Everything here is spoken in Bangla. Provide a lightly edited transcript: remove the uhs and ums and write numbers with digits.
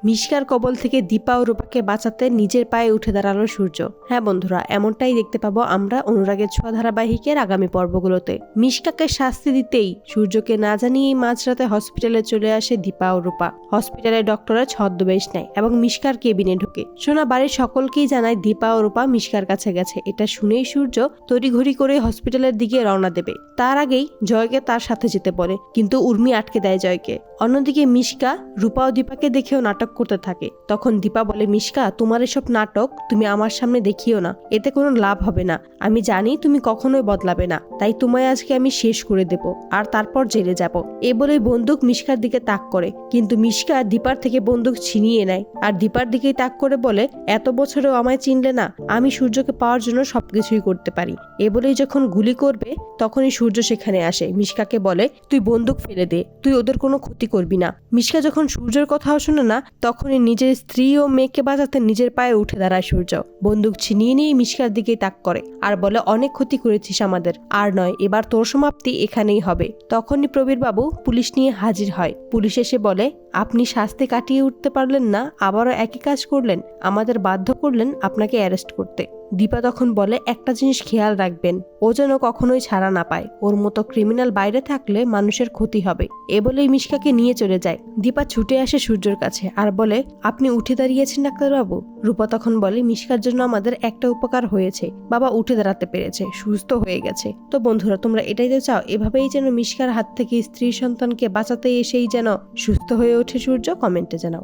মিশকার কবল থেকে দীপা ও রূপাকে বাঁচাতে নিজের পায়ে উঠে দাঁড়ালো সূর্য। হ্যাঁ বন্ধুরা, এমনটাই দেখতে পাবো আমরা অনুরাগের ছোঁয়া ধারাবাহিকের আগামী পর্বগুলোতে। মিশকাকে শাস্তি দিতেই সূর্যকে না জানিয়েই মাঝরাতে হসপিটালে চলে আসে দীপা ও রূপা। হসপিটালে ডক্টরের ছদ্মবেশ নেয় এবং মিশকার কেবিনে ঢোকে। সোনা বাড়ির সকলকেই জানায় দীপা ও রূপা মিশকার কাছে গেছে। এটা শুনেই সূর্য তড়িঘড়ি করে হসপিটালের দিকে রওনা দেবে। তার আগেই জয়কে তার সাথে যেতে বলে, কিন্তু উর্মি আটকে দেয় জয়কে। অন্যদিকে মিশকা রূপা ও দীপাকে দেখেও নাটক করতে থাকে। তখন দীপা বলে, মিশকা, তোমার এসব নাটক তুমি আমার সামনে দেখিও না, এতে কোনো লাভ হবে না। আমি জানি তুমি কখনোই বদলাবে না, তাই তোমায় আজকে আমি শেষ করে দেব, আর তারপর জেলে যাব। এ বলে বন্দুক মিশকার দিকে তাক করে, কিন্তু মিশকা দীপার থেকে বন্দুক ছিনিয়ে নেয় আর দীপার দিকেই তাক করে বলে, এত বছরেও আমায় চিনলে না, আমি সূর্যকে পাওয়ার জন্য সবকিছুই করতে পারি। এ বলেই যখন গুলি করবে তখনই সূর্য সেখানে আসে। মিশকাকে বলে, তুই বন্দুক ফেলে দে, তুই ওদের কোনো ক্ষতি করবি না। মিশকা যখন সূর্যের কথাও শোনে না, তখনই নিজের স্ত্রী ও মেয়েকে বাঁচাতে নিজের পায়ে উঠে দাঁড়ায় সূর্য। বন্দুক ছিনিয়ে নিয়ে মিশকার দিকেই তাক করে আর বলে, অনেক ক্ষতি করেছিস আমাদের, আর নয়, এবার তোর সমাপ্তি এখানেই হবে। তখনই প্রবীর বাবু পুলিশ নিয়ে হাজির হয়। পুলিশ এসে বলে, আপনি শাস্তি কাটিয়ে উঠতে পারলেন না, আবারও একই কাজ করলেন, আমাদের বাধ্য করলেন আপনাকে অ্যারেস্ট করতে। দীপা তখন বলে, একটা জিনিস খেয়াল রাখবেন, ও যেন কখনোই ছাড়া না পায়, ওর মতো ক্রিমিনাল বাইরে থাকলে মানুষের ক্ষতি হবে। এ বলেই মিশকাকে নিয়ে চলে যায়। দীপা ছুটে আসে সূর্যর কাছে আর বলে, আপনি উঠে দাঁড়িয়েছেন ডাক্তারবাবু। রূপা তখন বলে, মিশকার জন্য আমাদের একটা উপকার হয়েছে, বাবা উঠে দাঁড়াতে পেরেছে, সুস্থ হয়ে গেছে। তো বন্ধুরা, তোমরা এটাই তো চাও, এভাবেই যেন মিশকার হাত থেকে স্ত্রী সন্তানকে বাঁচাতে এসেই যেন সুস্থ হয়ে ওঠে সূর্য? কমেন্টে জানাও।